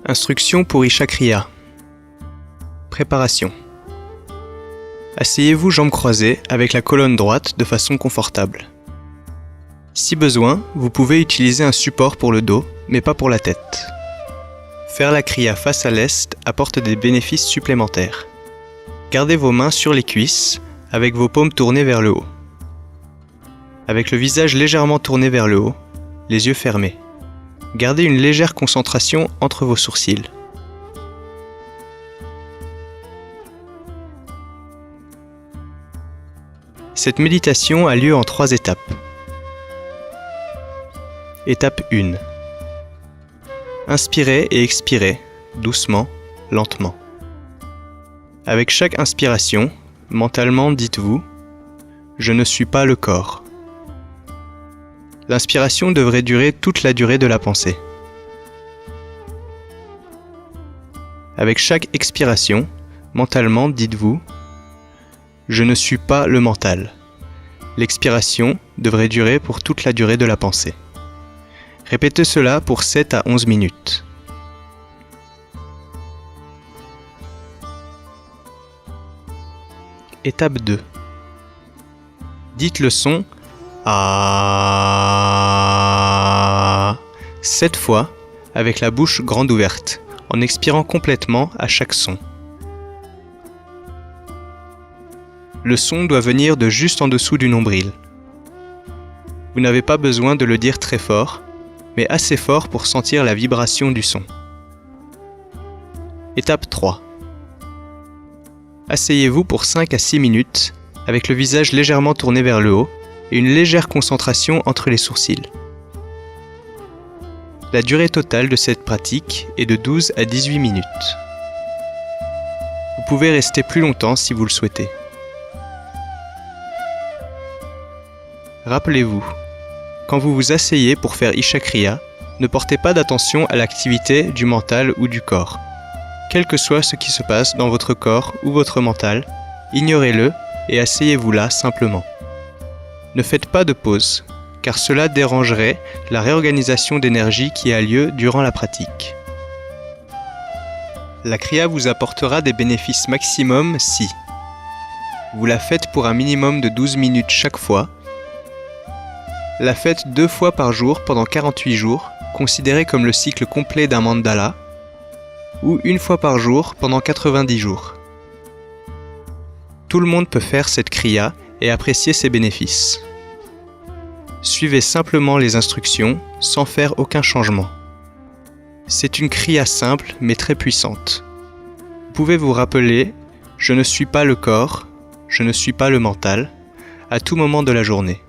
Instruction pour Isha Kriya. Préparation. Asseyez-vous jambes croisées avec la colonne droite de façon confortable. Si besoin, vous pouvez utiliser un support pour le dos, mais pas pour la tête. Faire la Kriya face à l'est apporte des bénéfices supplémentaires. Gardez vos mains sur les cuisses, avec vos paumes tournées vers le haut. Avec le visage légèrement tourné vers le haut, les yeux fermés. Gardez une légère concentration entre vos sourcils. Cette méditation a lieu en 3 étapes. Étape 1. Inspirez et expirez, doucement, lentement. Avec chaque inspiration, mentalement dites-vous « Je ne suis pas le corps ». L'inspiration devrait durer toute la durée de la pensée. Avec chaque expiration, mentalement dites-vous « Je ne suis pas le mental ». L'expiration devrait durer pour toute la durée de la pensée. Répétez cela pour 7 à 11 minutes. Étape 2. Dites le son Ah 7 fois avec la bouche grande ouverte, en expirant complètement à chaque son. Le son doit venir de juste en dessous du nombril. Vous n'avez pas besoin de le dire très fort, mais assez fort pour sentir la vibration du son. Étape 3. Asseyez-vous pour 5 à 6 minutes, avec le visage légèrement tourné vers le haut et une légère concentration entre les sourcils. La durée totale de cette pratique est de 12 à 18 minutes. Vous pouvez rester plus longtemps si vous le souhaitez. Rappelez-vous, quand vous vous asseyez pour faire Isha Kriya, ne portez pas d'attention à l'activité du mental ou du corps. Quel que soit ce qui se passe dans votre corps ou votre mental, ignorez-le et asseyez-vous là simplement. Ne faites pas de pause, car cela dérangerait la réorganisation d'énergie qui a lieu durant la pratique. La Kriya vous apportera des bénéfices maximum si vous la faites pour un minimum de 12 minutes chaque fois, la faites 2 fois par jour pendant 48 jours, considéré comme le cycle complet d'un mandala, ou 1 fois par jour pendant 90 jours. Tout le monde peut faire cette Kriya et apprécier ses bénéfices. Suivez simplement les instructions sans faire aucun changement. C'est une Kriya simple mais très puissante. Vous pouvez vous rappeler « Je ne suis pas le corps, je ne suis pas le mental » à tout moment de la journée.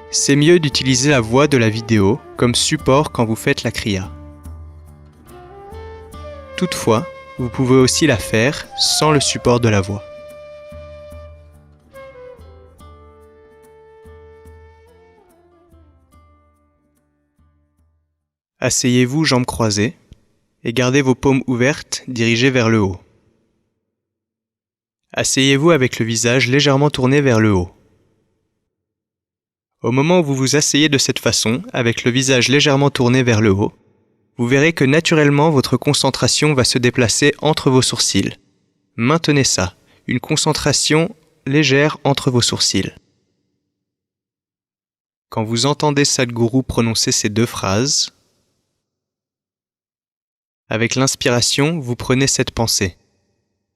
C'est mieux d'utiliser la voix de la vidéo comme support quand vous faites la Kriya. Toutefois, vous pouvez aussi la faire sans le support de la voix. Asseyez-vous jambes croisées et gardez vos paumes ouvertes dirigées vers le haut. Asseyez-vous avec le visage légèrement tourné vers le haut. Au moment où vous vous asseyez de cette façon, avec le visage légèrement tourné vers le haut, vous verrez que naturellement votre concentration va se déplacer entre vos sourcils. Maintenez ça, une concentration légère entre vos sourcils. Quand vous entendez Sadhguru prononcer ces 2 phrases, avec l'inspiration, vous prenez cette pensée.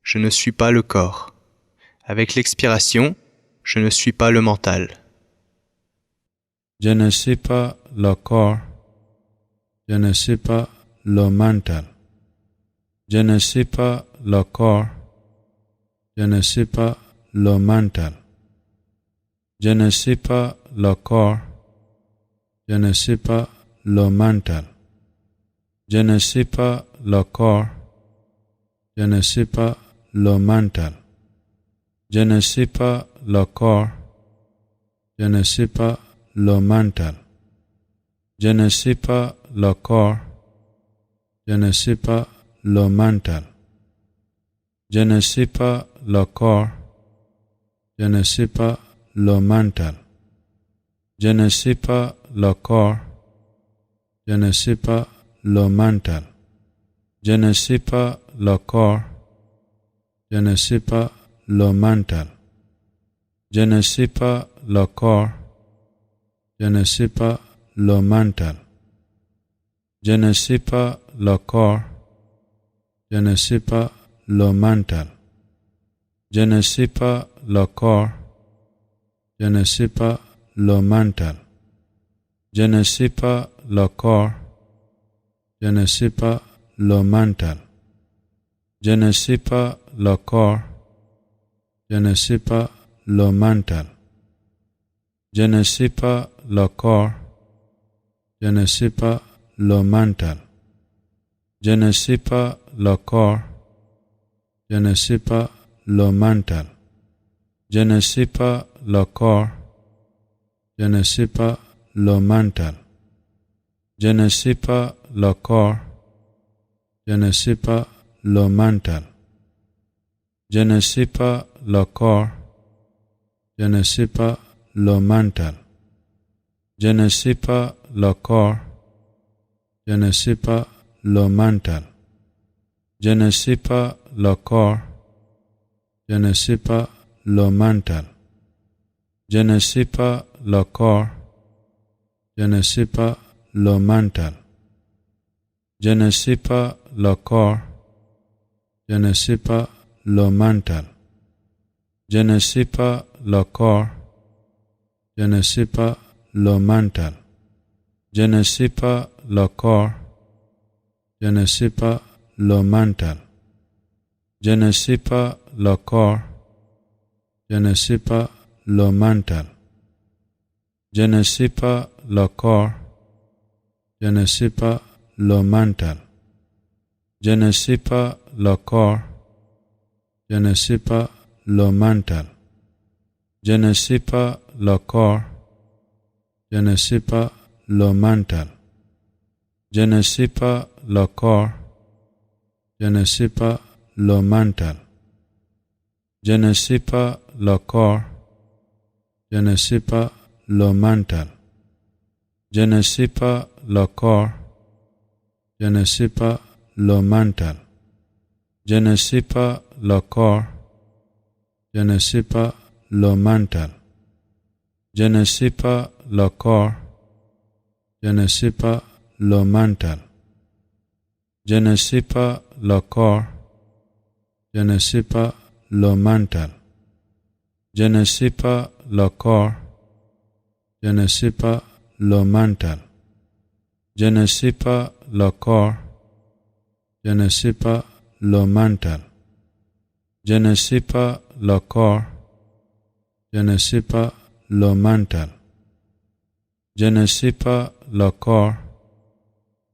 Je ne suis pas le corps. Avec l'expiration, je ne suis pas le mental. Je ne suis pas le corps, je ne suis pas le mental. Je ne suis pas le corps, je ne suis pas le mental. Je ne suis pas le corps, je ne suis pas le mental. Je ne suis pas le corps, je ne suis pas le mental. Je ne suis pas le corps, je ne suis pas le mental. Je ne suis pas le corps, je ne suis pas le mental. Je ne suis pas le corps, je ne suis pas le mental. Je ne suis pas le corps, Je ne sais pas le mental. Je ne sais pas le corps. Je ne sais pas le mental. Je ne sais pas le corps. Je ne sais pas le mental. Je ne sais pas le corps. Je ne sais pas le mental. Je ne sais pas le corps. Je ne sais pas le mental. Je ne sais pas le corps. Je ne sais pas le mental. Je ne sais pas le corps. Je ne sais pas le mental. Je ne sais pas le corps. Je ne sais pas le mental. Je ne sais pas le corps. Je ne sais pas le mental. Je ne sais pas le corps. Je ne sais pas le mental. Je ne sais pas le corps. Je ne sais pas le mental. Je ne sais pas le corps. Je ne sais pas le mental. Je ne sais pas le corps. Je ne sais pas le mental. Je ne sais pas le corps. Je ne sais pas le mental. Je ne sais pas le corps. Je ne sais pas le mental. Je ne sais pas le corps. Je ne sais pas le mental. Je ne sais pas le corps. Je ne sais pas le mental. Je ne sais pas le corps. Je ne sais pas le mental. Je ne sais pas le corps. Je ne sais pas le mental. Je ne sais pas le corps. Je ne sais pas le mental. Je ne sais pas le corps. Je ne sais pas le mental. Je ne sais pas le corps. Je ne sais pas le mental. Je ne sais pas le corps. Je ne sais pas le mental. Je ne sais pas le corps. Je ne sais pas le mental. Je ne sais pas le corps. Je ne sais pas le mental. Je ne sais pas le corps. Je ne sais pas le mental. Je ne sais pas le corps. Je ne sais pas le mental. Je ne sais pas le corps. Je ne sais pas le mental. Je ne sais pas le corps. Je ne sais pas le mental. Je ne sais pas le corps. Je ne sais pas le mental. Je ne sais pas le corps. Je ne sais pas le mental. Je ne sais pas le corps. Je ne sais pas le mental. Je ne sais pas le corps. Je ne sais pas le mental. Je ne sais pas le corps.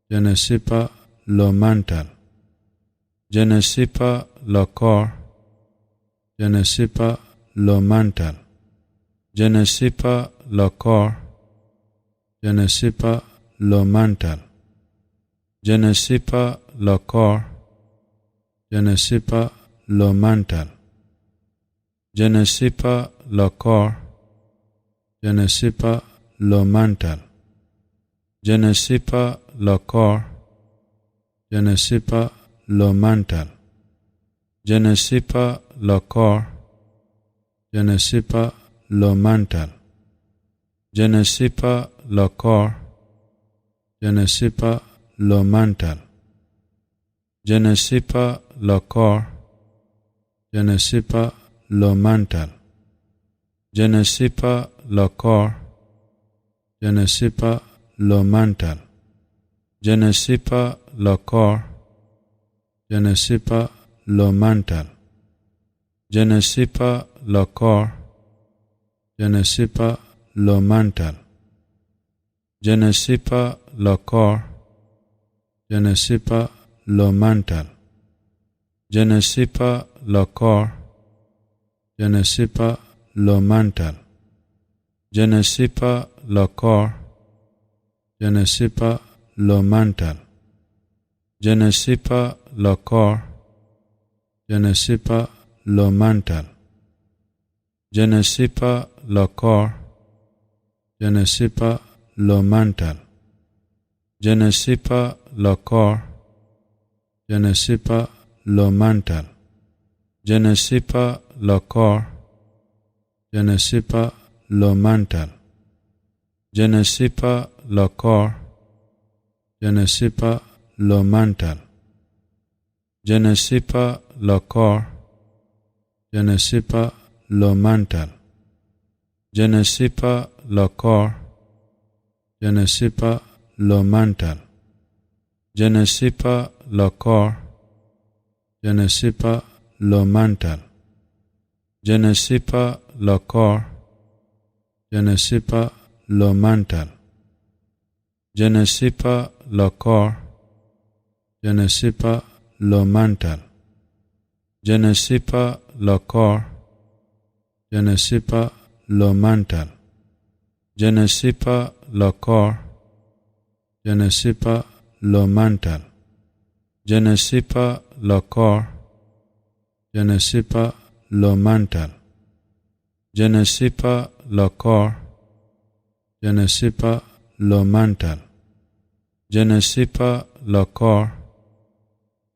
Je ne sais pas le mental. Je ne sais pas le corps. Je ne sais pas le mental. Je ne sais pas le corps. Je ne sais pas le mental. Je ne sais pas le corps. Je ne sais pas le mental. Je ne sais pas le corps. Je ne sais pas le mental. Je ne sais pas le corps. Je ne sais pas le mental. Je ne sais pas le corps. Je ne sais pas le mental. Je ne sais pas le corps. Je ne sais pas le mental. Je ne sais pas le corps. Je ne sais pas le mental. Je ne sais pas le corps. Je ne sais pas le mental. Je ne sais pas le corps. Je ne sais pas le mental. Je ne sais pas le corps. Je ne sais pas le mental. Je ne sais pas le corps. Je ne sais pas le mental. Je ne sais pas le corps. Je ne sais pas le mental. Je ne sais pas le corps. Je ne sais pas le mental. Je ne sais pas le corps, je ne sais pas le mental. Je ne sais pas le corps, je ne sais pas le mental. Je ne sais pas le corps, je ne sais pas le mental. Je ne sais pas le corps, je ne sais pas le mental. Je ne sais pas le corps, je ne sais pas le mental. Je ne sais pas le corps, je ne sais pas le mental. Je ne sais pas le corps, je ne sais pas le mental. Je ne sais pas le corps, je ne sais pas le mental. Je ne sais pas le corps, je ne sais pas le mental. Je ne sais pas le corps, je ne sais pas le mental. Je ne sais pas le corps, je ne sais pas le mental. Je ne sais pas le corps, je ne sais pas le mental. Je ne sais pas le corps,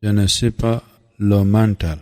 je ne sais pas le mental.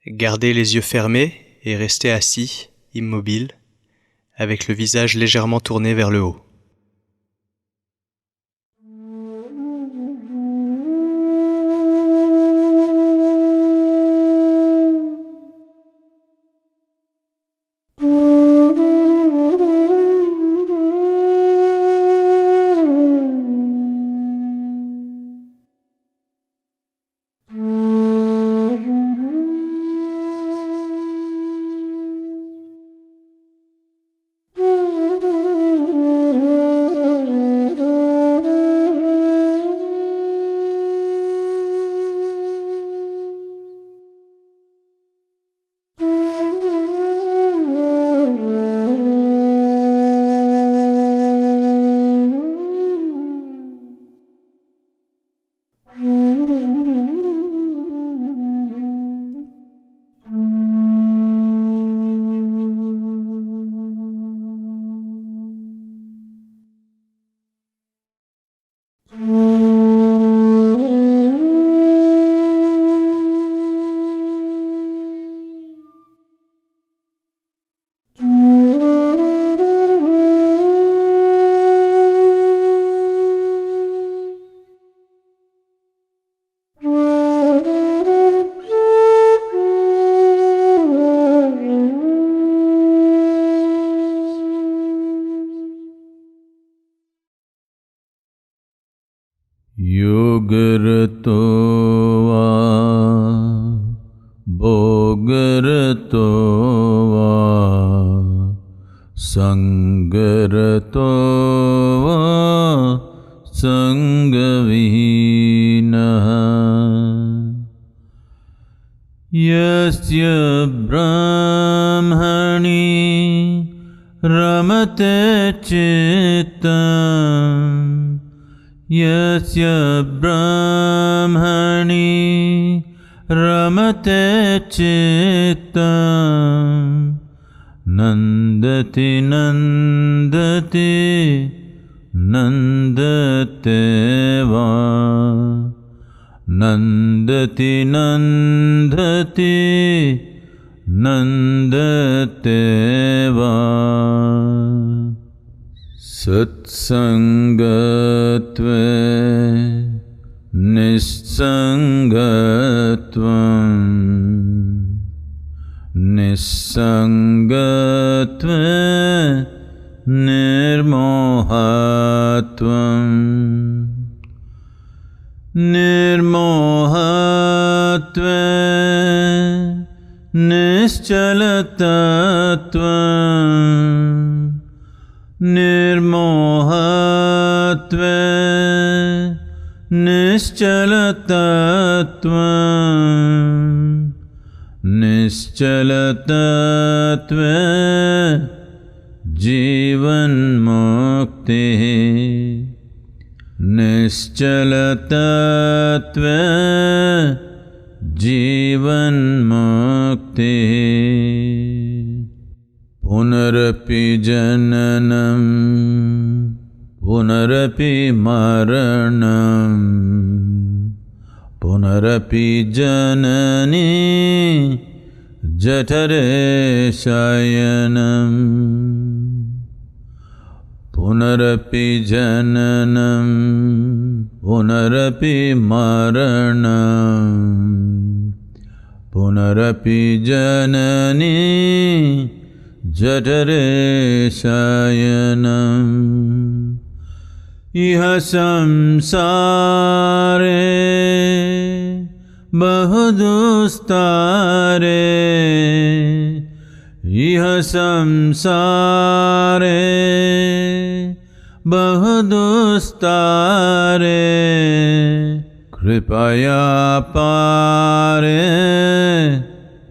Gardez les yeux fermés et restez assis, immobile, avec le visage légèrement tourné vers le haut. Yogarto va, bhogarto va, sangarato va, sangavihinaha. Yasya brahmani रमते चित्तं यस्य ब्रह्मणि रमते चित्तं नन्दति नन्दति नन्दते वा नन्दति नन्दति नन्दते वा सत्सङ्गत्वे निस्सङ्गत्वं निस्सङ्गत्वे निर्मोहत्वं निर्मोहत्वे निश्चलतत्वं निर्मोहत्वे निश्चलतत्वं निश्चलतत्वे जीवन्मुक्तिः निश्चलतत्वे जीवन्मुक्तिः पुनरपि जननं पुनरपि मरणं पुनरपि जननी जठरे शयनं पुनरपि जननं पुनरपि मरणं पुनरपि जननी जठरे शयनम् इह संसारे बहुदुस्तारे इह संसारे बहुदुस्तारे कृपया पारे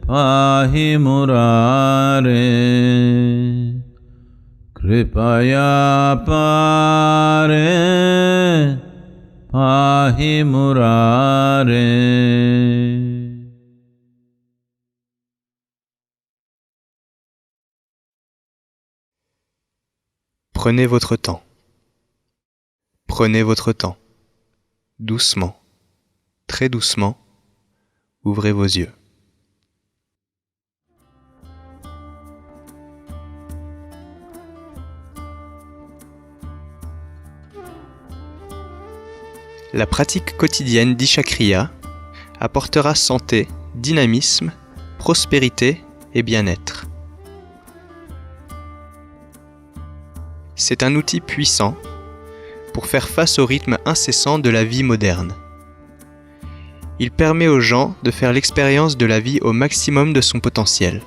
पाहि मुरारे कृपया पारे पाहि मुरारे। Prenez votre temps. Prenez votre temps. Doucement, très doucement, ouvrez vos yeux. La pratique quotidienne d'Ishakriya apportera santé, dynamisme, prospérité et bien-être. C'est un outil puissant pour faire face au rythme incessant de la vie moderne. Il permet aux gens de faire l'expérience de la vie au maximum de son potentiel.